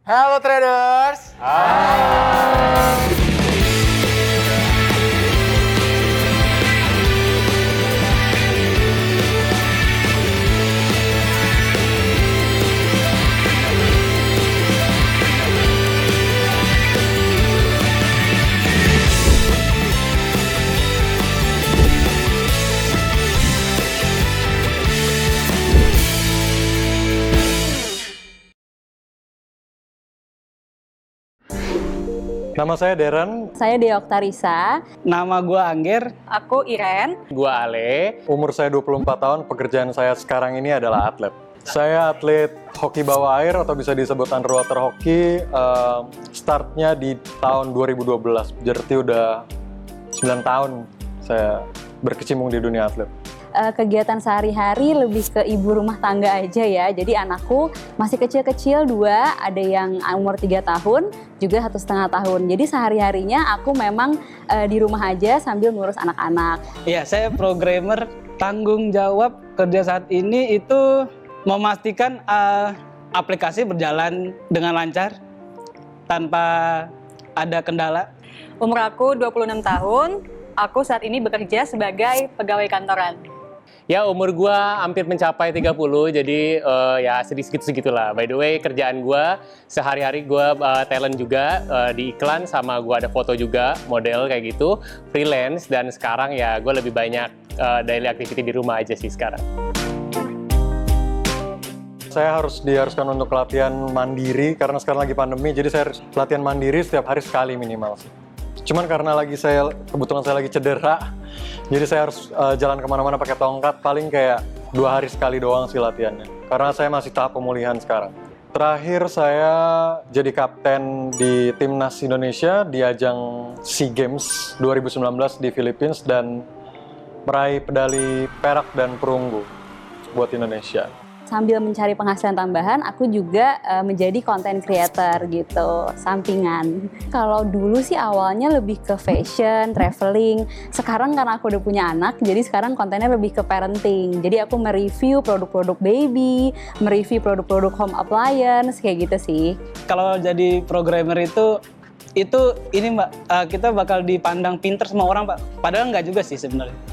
Halo traders. Nama saya Darren. Saya Dea Oktarisa. Nama gue Angger. Aku Iren. Gua Ale. Umur saya 24 tahun, pekerjaan saya sekarang ini adalah atlet. Saya atlet hoki bawah air atau bisa disebut underwater hoki. Startnya di tahun 2012, berarti udah 9 tahun saya berkecimpung di dunia atlet. Kegiatan sehari-hari lebih ke ibu rumah tangga aja ya. Jadi anakku masih kecil-kecil 2, ada yang umur 3 tahun, juga 1,5 tahun. Jadi sehari-harinya aku memang di rumah aja sambil ngurus anak-anak. Ya, saya programmer. Tanggung jawab kerja saat ini itu memastikan aplikasi berjalan dengan lancar tanpa ada kendala. Umur aku 26 tahun. Aku saat ini bekerja sebagai pegawai kantoran. Ya, umur gua hampir mencapai 30, jadi ya sedikit segitulah. By the way, kerjaan gua sehari-hari gua talent juga di iklan, sama gua ada foto juga, model kayak gitu, freelance, dan sekarang ya gua lebih banyak daily activity di rumah aja sih sekarang. Saya diharuskan untuk latihan mandiri karena sekarang lagi pandemi, jadi saya harus latihan mandiri setiap hari sekali minimal sih. Cuman karena kebetulan saya lagi cedera, jadi saya harus jalan kemana-mana pakai tongkat, paling kayak 2 hari sekali doang sih latihannya. Karena saya masih tahap pemulihan sekarang. Terakhir saya jadi kapten di Timnas Indonesia di ajang SEA Games 2019 di Philippines dan meraih medali perak dan perunggu buat Indonesia. Sambil mencari penghasilan tambahan, aku juga menjadi content creator gitu, sampingan. Kalau dulu sih awalnya lebih ke fashion, traveling. Sekarang karena aku udah punya anak, jadi sekarang kontennya lebih ke parenting. Jadi aku mereview produk-produk baby, mereview produk-produk home appliance, kayak gitu sih. Kalau jadi programmer itu ini Mbak, kita bakal dipandang pinter sama orang Pak. Padahal nggak juga sih sebenarnya.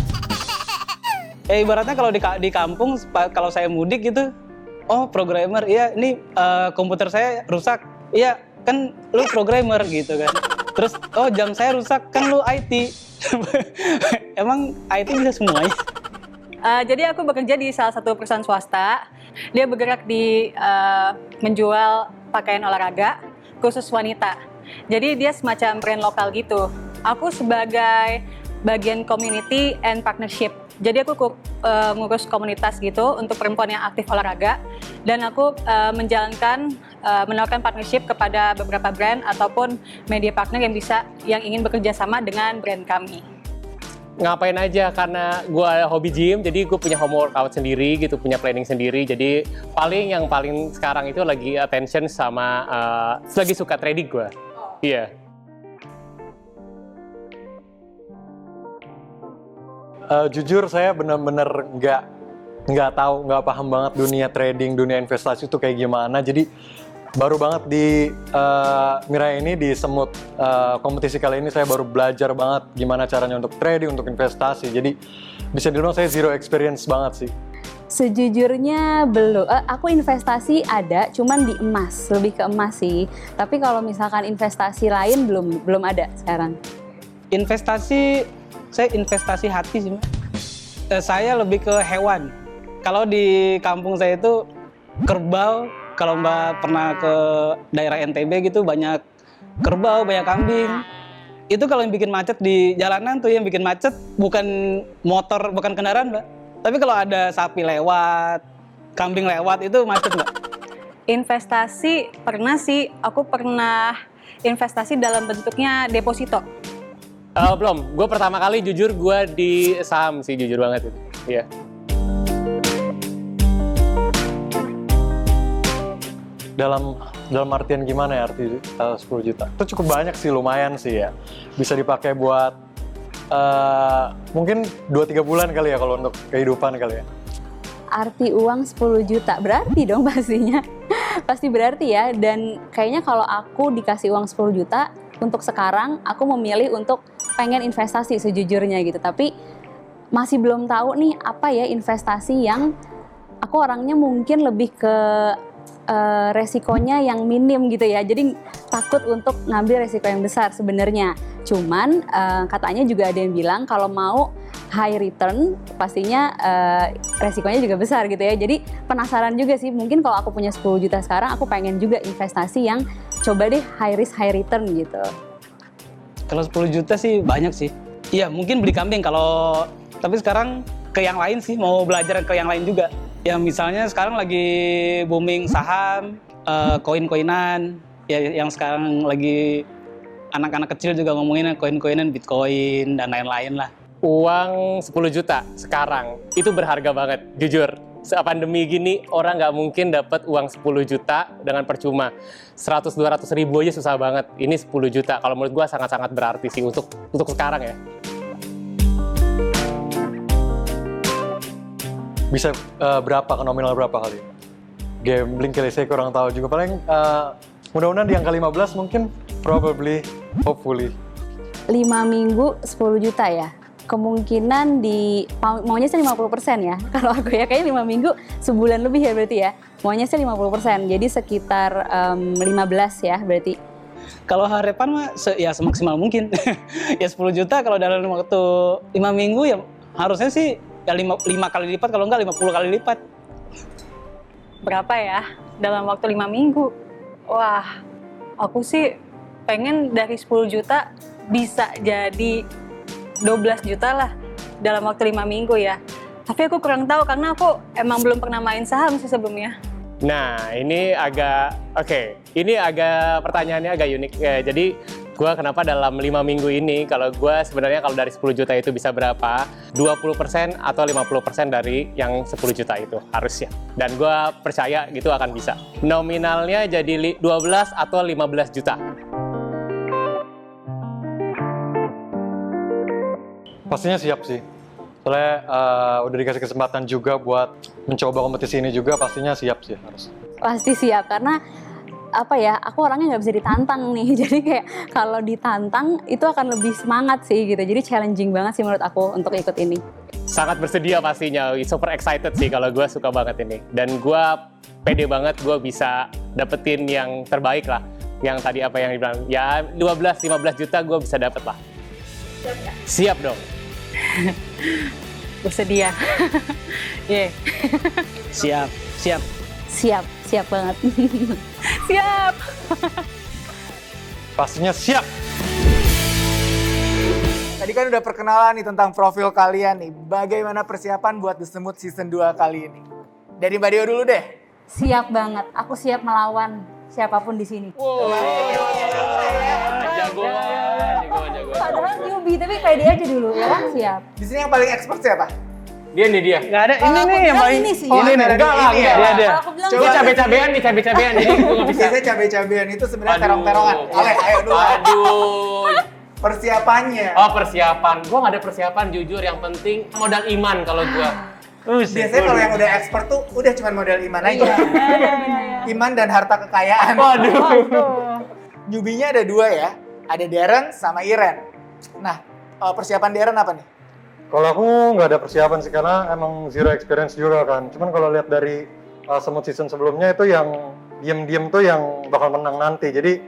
Ibaratnya kalau di kampung, kalau saya mudik gitu, oh programmer, iya ini komputer saya rusak, iya kan lu programmer gitu kan. Terus oh jam saya rusak, kan lu IT. Emang IT bisa semuanya? Jadi aku bekerja di salah satu perusahaan swasta. Dia bergerak di menjual pakaian olahraga khusus wanita. Jadi dia semacam brand lokal gitu. Aku sebagai bagian community and partnership. Jadi aku ngurus komunitas gitu untuk perempuan yang aktif olahraga, dan aku menawarkan partnership kepada beberapa brand ataupun media partner yang ingin bekerja sama dengan brand kami. Ngapain aja, karena gua hobi gym, jadi gue punya home workout sendiri gitu, punya planning sendiri. Jadi yang paling sekarang itu lagi attention sama lagi suka trading gua. Iya. Jujur saya benar-benar nggak paham banget dunia trading, dunia investasi itu kayak gimana. Jadi baru banget di Mirai ini, di Semut kompetisi kali ini saya baru belajar banget gimana caranya untuk trading, untuk investasi. Jadi bisa dibilang saya zero experience banget sih. Sejujurnya belum. Aku investasi ada, cuman di emas, lebih ke emas sih. Tapi kalau misalkan investasi lain belum ada sekarang. Saya investasi hati sih Mbak. Saya lebih ke hewan. Kalau di kampung saya itu kerbau. Kalau Mbak pernah ke daerah NTB gitu, banyak kerbau, banyak kambing. Itu kalau yang bikin macet di jalanan tuh, yang bikin macet bukan motor, bukan kendaraan Mbak. Tapi kalau ada sapi lewat, kambing lewat, itu macet Mbak. Investasi pernah sih, aku pernah investasi dalam bentuknya deposito. Belum, gue pertama kali jujur gue di saham sih, jujur banget itu. Iya. Dalam artian gimana ya arti 10 juta? Itu cukup banyak sih, lumayan sih ya. Bisa dipakai buat mungkin 2-3 bulan kali ya kalau untuk kehidupan kali ya. Arti uang 10 juta, berarti dong pastinya. Pasti berarti ya, dan kayaknya kalau aku dikasih uang 10 juta, untuk sekarang aku memilih untuk pengen investasi sejujurnya gitu. Tapi masih belum tahu nih apa ya investasi yang aku orangnya mungkin lebih ke resikonya yang minim gitu ya. Jadi takut untuk ngambil resiko yang besar sebenarnya. Cuman katanya juga ada yang bilang kalau mau high return pastinya resikonya juga besar gitu ya. Jadi penasaran juga sih, mungkin kalau aku punya 10 juta sekarang aku pengen juga investasi yang coba deh high risk high return gitu. Kalau 10 juta sih banyak sih. Iya, mungkin beli kambing kalau, tapi sekarang ke yang lain sih, mau belajar ke yang lain juga. Ya misalnya sekarang lagi booming saham, koin-koinan, ya yang sekarang lagi anak-anak kecil juga ngomongin koin-koinan, Bitcoin dan lain-lain lah. Uang 10 juta sekarang itu berharga banget, jujur. Pandemi gini orang nggak mungkin dapat uang 10 juta dengan percuma. 100-200 ribu aja susah banget. Ini 10 juta kalau menurut gua sangat-sangat berarti sih untuk sekarang ya. Bisa berapa, ke nominal berapa kali? Gambling kali, saya kurang tahu juga. Paling mudah-mudahan di angka 15 mungkin, probably, hopefully. 5 minggu 10 juta ya? Kemungkinan maunya sih 50% ya. Kalau aku ya kayaknya 5 minggu sebulan lebih ya berarti ya. Maunya sih 50%, jadi sekitar 15 ya berarti. Kalau harapan mah ya semaksimal mungkin. Ya 10 juta kalau dalam waktu 5 minggu ya harusnya sih ya 5 kali lipat, kalau enggak 50 kali lipat. Berapa ya dalam waktu 5 minggu? Wah, aku sih pengen dari 10 juta bisa jadi 12 juta lah dalam waktu 5 minggu ya. Tapi aku kurang tahu karena aku emang belum pernah main saham sih sebelumnya. Nah, ini agak pertanyaannya agak unik ya. Jadi gua kenapa dalam 5 minggu ini, kalau gua sebenarnya kalau dari 10 juta itu bisa berapa? 20% atau 50% dari yang 10 juta itu harusnya. Dan gua percaya gitu akan bisa. Nominalnya jadi 12 atau 15 juta. Pastinya siap sih. Soalnya udah dikasih kesempatan juga buat mencoba kompetisi ini juga, pastinya siap sih harus. Pasti siap, karena apa ya, aku orangnya nggak bisa ditantang nih. Jadi kayak kalau ditantang itu akan lebih semangat sih gitu. Jadi challenging banget sih menurut aku untuk ikut ini. Sangat bersedia pastinya, super excited sih kalau gue suka banget ini. Dan gue pede banget gue bisa dapetin yang terbaik lah. Yang tadi apa yang dibilang, ya 12-15 juta gue bisa dapet lah. Siap ya? Siap dong. Bersedia. Yeah. Siap banget. Siap. Pastinya siap. Tadi kan udah perkenalan nih tentang profil kalian nih. Bagaimana persiapan buat The Semut season 2 kali ini? Dari Mbak Dio dulu deh. Siap banget. Aku siap melawan siapapun di sini. Jagoan. Padahal newbie, tapi pede aja dulu ya kan, siap. Di sini yang paling expert siapa? Dia. Nggak ada, ini nih yang paling... Ini sih. Oh, ini enggak lah, Ini enggak. dia. Kalau aku bilang Coba Gue cabe-cabean nih, cabe-cabean. Jadi gue nggak bisa. Biasanya cabe-cabean itu sebenarnya Aduh. terong-terongan. Ale, ayo dulu. Aduh. Persiapannya. Oh, persiapan. Gue nggak ada persiapan, jujur. Yang penting modal iman kalau gue. Biasanya kalau yang udah expert tuh udah cuma modal iman aja. Iman dan harta kekayaan. Waduh. Newbie-nya ada 2 ya. Ada Darren sama Iren. Nah, persiapan Darren apa nih? Kalau aku nggak ada persiapan sih, karena emang zero experience juga kan. Cuman kalau lihat dari Semut season sebelumnya itu yang diem-diem tuh yang bakal menang nanti. Jadi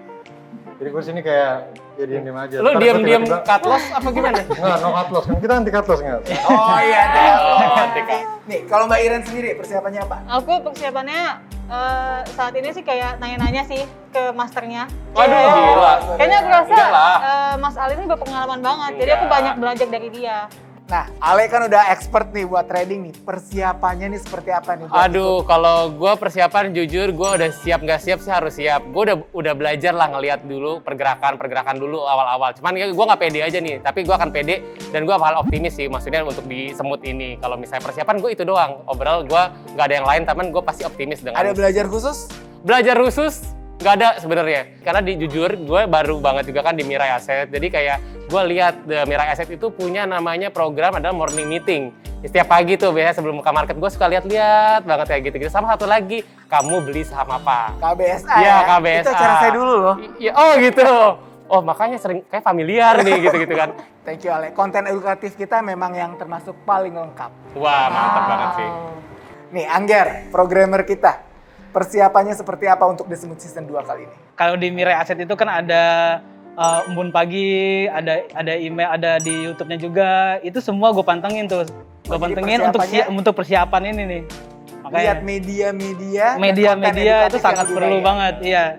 gue sini kayak ya diem-diem aja. Lo Ntar diam-diam tiba-tiba- cut loss apa gimana? Nggak, no cut loss. Kan kita anti cut loss nggak? Oh iya, anti cut. Nih, kalau Mbak Iren sendiri persiapannya apa? Aku persiapannya saat ini sih kayak nanya-nanya sih ke masternya. Waduh, gila. Kayaknya aku rasa Enggak lah. Mas Ali ini berpengalaman banget, jadi aku Enggak. banyak belajar dari dia. Nah, Ale kan udah expert nih buat trading nih. Persiapannya nih seperti apa nih? buat Aduh, kalau gue persiapan jujur gue udah siap nggak siap sih harus siap. Gue udah belajar lah ngelihat dulu pergerakan dulu awal-awal. Cuman gue nggak pede aja nih, tapi gue akan pede dan gue bakal optimis sih. Maksudnya untuk di Semut ini, kalau misalnya persiapan gue itu doang. Overall gue nggak ada yang lain, teman gue pasti optimis dengan. Ada belajar khusus? Belajar khusus nggak ada sebenarnya, karena jujur gue baru banget juga kan di Mirai Asset, jadi kayak gue lihat Mirai Asset itu punya namanya program adalah morning meeting. Setiap pagi tuh biasanya sebelum buka market gue suka lihat-lihat banget kayak gitu-gitu. Sama satu lagi, kamu beli saham apa? KBSA Iya, ya? KBSA. Itu acara saya dulu loh. Oh gitu. Oh makanya sering kayak familiar nih gitu-gitu kan. Thank you Ale. Konten edukatif kita memang yang termasuk paling lengkap. Wah mantap banget sih. Nih Angger, programmer kita. Persiapannya seperti apa untuk The Smooth Season 2 kali ini? Kalau di Mirai Asset itu kan ada embun pagi, ada email, ada di YouTube-nya juga. Itu semua gue pantengin tuh. Gue pantengin untuk persiapan ini nih. Makanya Lihat media-media itu sangat perlu banget, iya.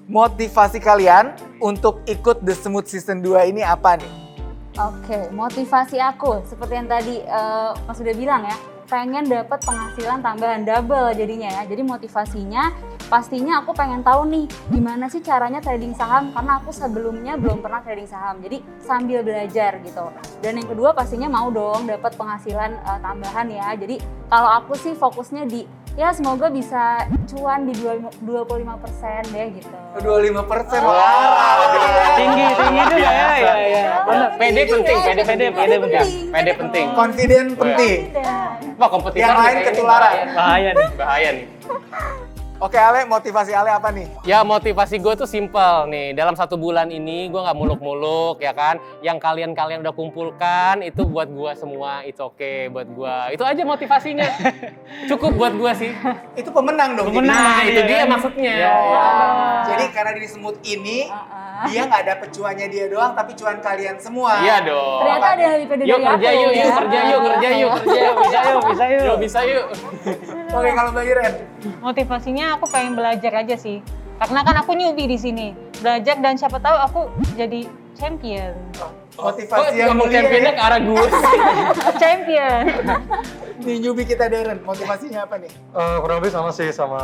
Motivasi kalian untuk ikut The Smooth Season 2 ini apa nih? Oke, motivasi aku seperti yang tadi Mas udah bilang ya, pengen dapat penghasilan tambahan double jadinya ya. Jadi motivasinya pastinya aku pengen tahu nih gimana sih caranya trading saham, karena aku sebelumnya belum pernah trading saham. Jadi sambil belajar gitu. Dan yang kedua pastinya mau dong dapat penghasilan tambahan ya. Jadi kalau aku sih fokusnya di ya semoga bisa cuan di 25% deh gitu. 25%. Tinggi juga ya. PD penting. PD penting. Confident penting. Wah kompetitor Yang lain kayaknya ketularan. Bahaya nih. Oke Ale, motivasi Ale apa nih? Ya motivasi gue tuh simpel nih, dalam 1 bulan ini gue nggak muluk-muluk ya kan. Yang kalian udah kumpulkan itu buat gue semua, it's okay buat gue. Itu aja motivasinya, cukup buat gue sih. Itu pemenang dong. Nah itu dia maksudnya. Jadi karena di Smooth ini, dia nggak dapet cuannya dia doang, tapi cuan kalian semua. Iya dong. Ternyata ada yang lebih pede Yuk dari aku kerja yuk, ya. Bisa yuk. Oke, kalau Mbak Iren? Motivasinya aku pengen belajar aja sih. Karena kan aku newbie di sini. Belajar dan siapa tahu aku jadi champion. Motivasi yang ngomong mulia championnya ya. ke arah gue. Champion. Nih newbie kita Darren, motivasinya apa nih? Kurang lebih sama sih sama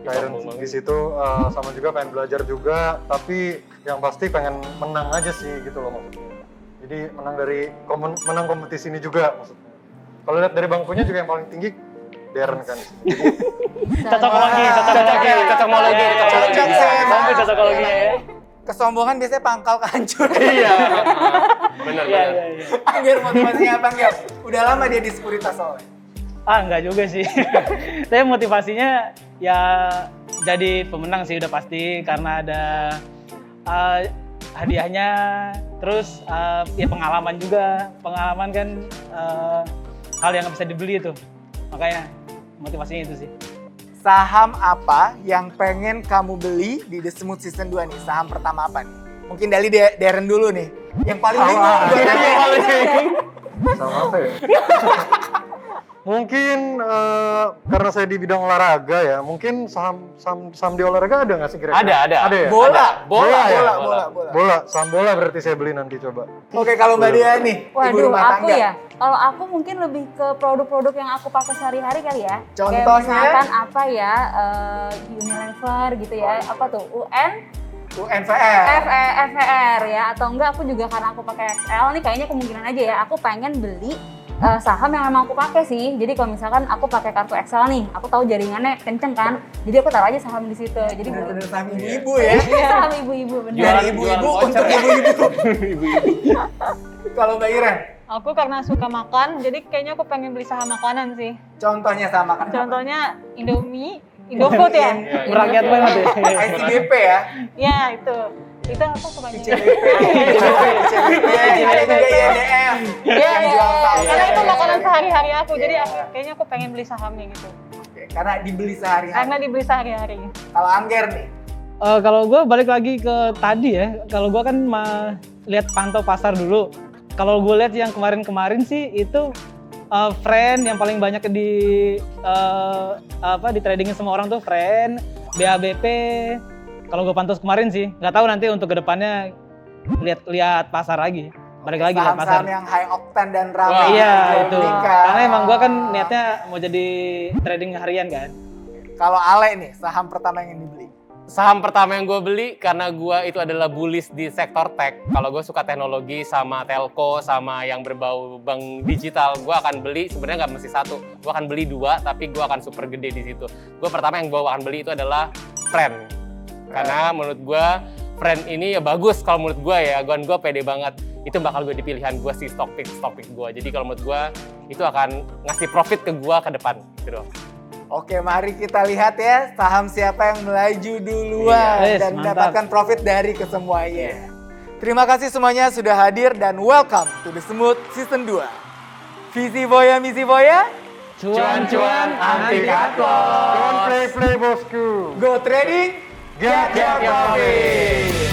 Kairen di situ, sama juga pengen belajar juga, tapi yang pasti pengen menang aja sih gitu loh maksudnya. Jadi menang kompetisi ini juga maksudnya. Kalau lihat dari bangkunya juga yang paling tinggi Darren kan. Cocokologi. Cocokologi ya. Kesombongan biasanya pangkal kehancuran. Iya. Benar. Angger, motivasinya apa Angger? Udah lama dia di Sekuritas soalnya. Enggak juga sih. Tapi motivasinya ya jadi pemenang sih udah pasti karena ada hadiahnya, terus ya pengalaman juga. Pengalaman kan hal yang bisa dibeli itu. Makanya motivasinya itu sih. Saham apa yang pengen kamu beli di The Smooth Season 2 nih? Saham pertama apa nih? Mungkin dari Darren dulu nih. Yang paling bingung. Sama apa ya? Mungkin karena saya di bidang olahraga ya, mungkin saham di olahraga ada nggak sih kira-kira? Ada. Ada ya? Bola. Saham bola berarti saya beli nanti coba. Oke, kalau Mbak Dia nih, ibu Waduh, rumah aku tangga. ya. Kalau aku mungkin lebih ke produk-produk yang aku pakai sehari-hari kali ya. Kayak Contohnya? misalkan apa ya, Unilever gitu ya. Apa tuh? UNVR. FVR ya. Atau enggak aku juga karena aku pakai XL nih kayaknya kemungkinan aja ya. Aku pengen beli saham yang memang aku pakai sih. Jadi kalau misalkan aku pakai kartu XL nih, aku tahu jaringannya kenceng kan. Jadi aku taruh aja saham di situ. Jadi Bener-bener saham ibu-ibu ya. saham ibu-ibu bener. Dari ibu-ibu untuk ibu-ibu. Kalau Mbak Iren, Aku karena suka makan, jadi kayaknya aku pengen beli saham makanan sih. contohnya sama kan? Contohnya Indomie, Indofood ya. Merakyat banget ya. ICBP ya? Ya itu aku kebanyakan. ICBP, ada juga INDF. Iya, yang jual saham. karena itu makanan sehari-hari aku, jadi kayaknya aku pengen beli sahamnya gitu. Oke, karena dibeli sehari-hari. Karena dibeli sehari-hari. Kalau Angger nih, Kalau gue balik lagi ke tadi ya, kalau gue kan lihat pantau pasar dulu. Kalau gue lihat yang kemarin-kemarin sih itu friend yang paling banyak di tradingin semua orang tuh friend, BABP. Kalau gue pantau kemarin sih, nggak tahu nanti untuk kedepannya lihat pasar lagi. Balik lagi lihat pasar. saham-saham yang high octane dan ramai. Iya dijual itu. belikan. Karena emang gue kan niatnya mau jadi trading harian kan. Kalau Ale nih, saham pertama yang dibeli. Saham pertama yang gue beli karena gue itu adalah bullish di sektor tech. Kalau gue suka teknologi sama telco sama yang berbau bank digital, gue akan beli. Sebenarnya nggak mesti satu, gue akan beli 2, tapi gue akan super gede di situ. Gue pertama yang gue akan beli itu adalah Friend. Karena menurut gue Friend ini ya bagus kalau menurut gue ya, gue pede banget. itu bakal gue di pilihan gue sih stock pick gue. Jadi kalau menurut gue itu akan ngasih profit ke gue ke depan gitu. Oke, mari kita lihat ya saham siapa yang melaju duluan Yes, dan mantap. mendapatkan profit dari kesemuanya. Terima kasih semuanya sudah hadir dan welcome to The Smooth Season 2. Visi Boya, misi Boya, Cuan-cuan anti cut Don't play bosku. go trading, get your profit.